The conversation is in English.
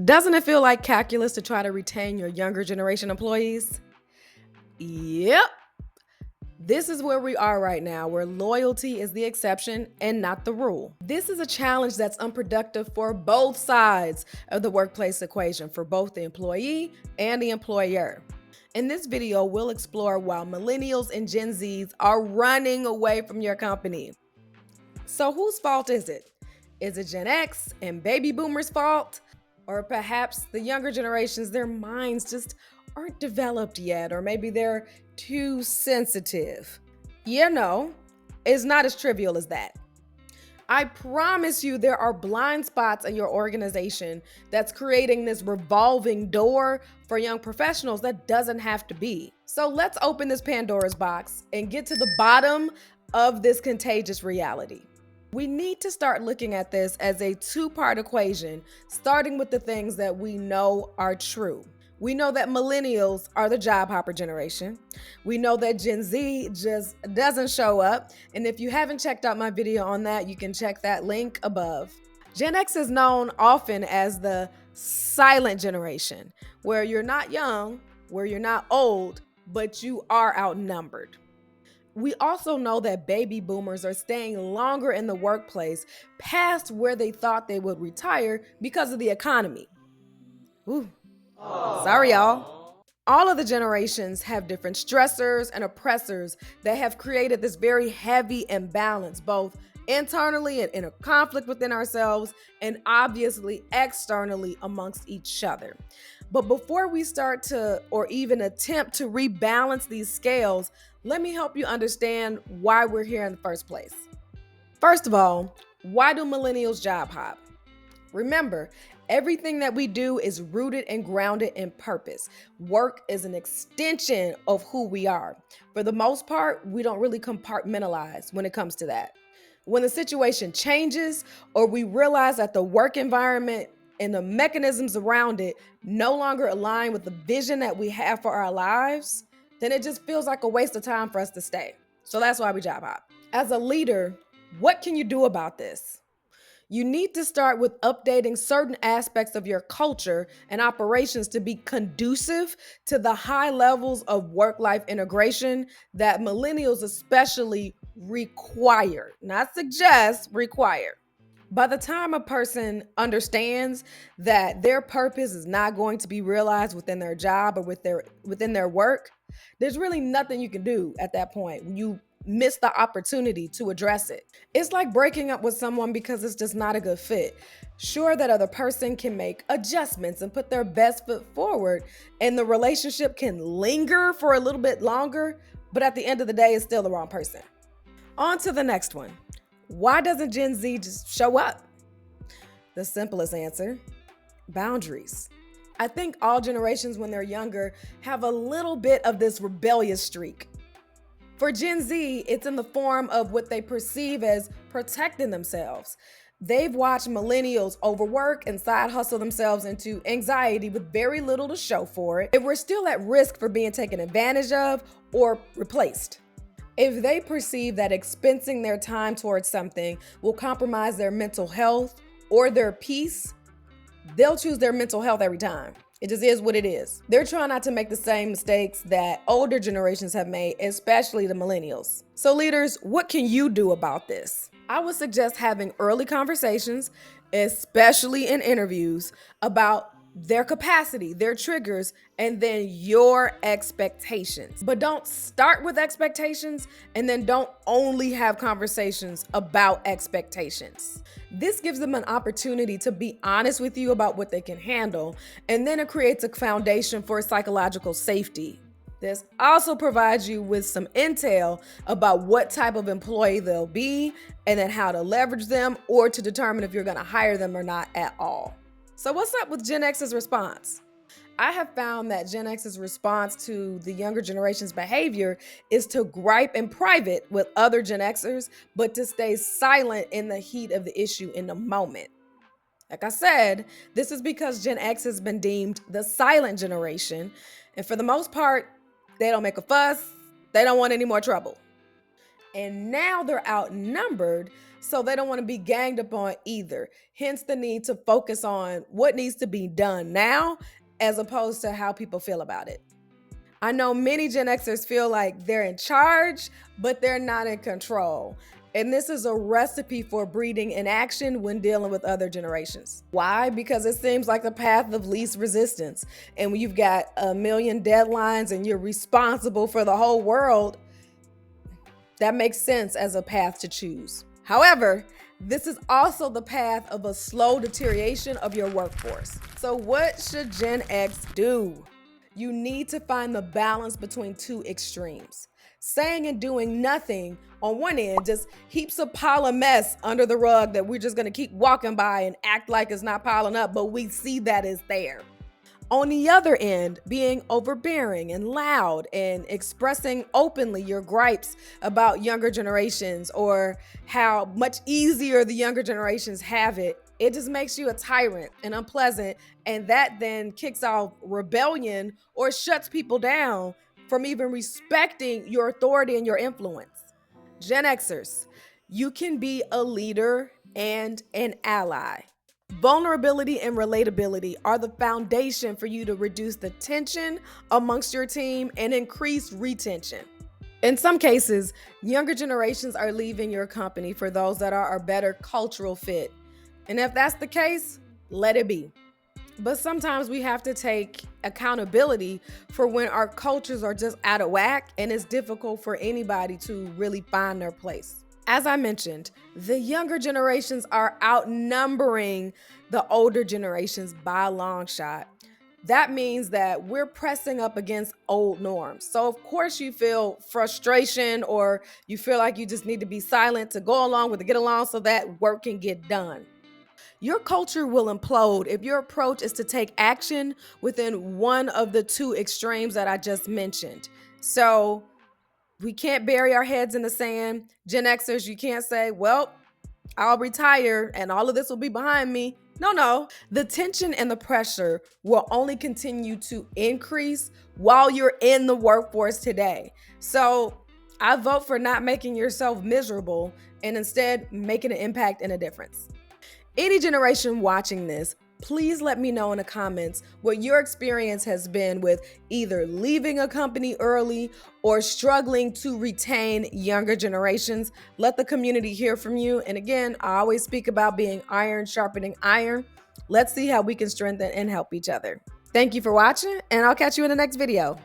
Doesn't it feel like calculus to try to retain your younger generation employees? Yep. This is where we are right now, where loyalty is the exception and not the rule. This is a challenge that's unproductive for both sides of the workplace equation, for both the employee and the employer. In this video, we'll explore why millennials and Gen Zs are running away from your company. So whose fault is it? Is it Gen X and baby boomers' fault? Or perhaps the younger generations, their minds just aren't developed yet, or maybe they're too sensitive. It's not as trivial as that. I promise you there are blind spots in your organization that's creating this revolving door for young professionals that doesn't have to be. So let's open this Pandora's box and get to the bottom of this contagious reality. We need to start looking at this as a two-part equation, starting with the things that we know are true. We know that millennials are the job hopper generation. We know that Gen Z just doesn't show up. And if you haven't checked out my video on that, you can check that link above. Gen X is known often as the silent generation, where you're not young, where you're not old, but you are outnumbered. We also know that baby boomers are staying longer in the workplace past where they thought they would retire because of the economy. Ooh. Sorry, y'all. All of the generations have different stressors and oppressors that have created this very heavy imbalance, both internally and in a conflict within ourselves, and obviously externally amongst each other. But before we start to, or even attempt to rebalance these scales, let me help you understand why we're here in the first place. First of all, why do millennials job hop? Remember, everything that we do is rooted and grounded in purpose. Work is an extension of who we are. For the most part, we don't really compartmentalize when it comes to that. When the situation changes or we realize that the work environment and the mechanisms around it no longer align with the vision that we have for our lives, then it just feels like a waste of time for us to stay. So that's why we job hop. As a leader, what can you do about this? You need to start with updating certain aspects of your culture and operations to be conducive to the high levels of work-life integration that millennials especially require, not suggest, require. By the time a person understands that their purpose is not going to be realized within their job or within their work, there's really nothing you can do at that point. You miss the opportunity to address it. It's like breaking up with someone because it's just not a good fit. Sure, that other person can make adjustments and put their best foot forward, and the relationship can linger for a little bit longer, but at the end of the day, it's still the wrong person. On to the next one. Why doesn't Gen Z just show up? The simplest answer: boundaries. I think all generations when they're younger have a little bit of this rebellious streak. For Gen Z, it's in the form of what they perceive as protecting themselves. They've watched millennials overwork and side hustle themselves into anxiety with very little to show for it, and we're still at risk for being taken advantage of or replaced. If they perceive that expensing their time towards something will compromise their mental health or their peace, they'll choose their mental health every time. It just is what it is. They're trying not to make the same mistakes that older generations have made, especially the millennials. So leaders, what can you do about this? I would suggest having early conversations, especially in interviews, about their capacity, their triggers, and then your expectations. But don't start with expectations and then don't only have conversations about expectations. This gives them an opportunity to be honest with you about what they can handle, and then it creates a foundation for psychological safety. This also provides you with some intel about what type of employee they'll be, and then how to leverage them or to determine if you're going to hire them or not at all. So what's up with Gen X's response? I have found that Gen X's response to the younger generation's behavior is to gripe in private with other Gen Xers, but to stay silent in the heat of the issue in the moment. Like I said, this is because Gen X has been deemed the silent generation, and for the most part, they don't make a fuss, they don't want any more trouble. And now they're outnumbered, So they don't want to be ganged upon either. Hence the need to focus on what needs to be done now as opposed to how people feel about it. I know many Gen Xers feel like they're in charge, but they're not in control. And this is a recipe for breeding inaction when dealing with other generations. Why? Because it seems like the path of least resistance. And when you've got a million deadlines and you're responsible for the whole world, that makes sense as a path to choose. However, this is also the path of a slow deterioration of your workforce. So, what should Gen X do? You need to find the balance between two extremes. Saying and doing nothing on one end just heaps a pile of mess under the rug that we're just gonna keep walking by and act like it's not piling up, but we see that it's there. On the other end, being overbearing and loud and expressing openly your gripes about younger generations or how much easier the younger generations have it, it just makes you a tyrant and unpleasant. And that then kicks off rebellion or shuts people down from even respecting your authority and your influence. Gen Xers, you can be a leader and an ally. Vulnerability and relatability are the foundation for you to reduce the tension amongst your team and increase retention. In some cases, younger generations are leaving your company for those that are a better cultural fit. And if that's the case, let it be. But sometimes we have to take accountability for when our cultures are just out of whack and it's difficult for anybody to really find their place. As I mentioned, the younger generations are outnumbering the older generations by a long shot. That means that we're pressing up against old norms. So, of course, you feel frustration or you feel like you just need to be silent to go along with the get along so that work can get done. Your culture will implode if your approach is to take action within one of the two extremes that I just mentioned. So, we can't bury our heads in the sand. Gen Xers, you can't say, well, I'll retire and all of this will be behind me. No. The tension and the pressure will only continue to increase while you're in the workforce today. So I vote for not making yourself miserable and instead making an impact and a difference. Any generation watching this, please let me know in the comments what your experience has been with either leaving a company early or struggling to retain younger generations. Let the community hear from you. And again, I always speak about being iron sharpening iron. Let's see how we can strengthen and help each other. Thank you for watching, and I'll catch you in the next video.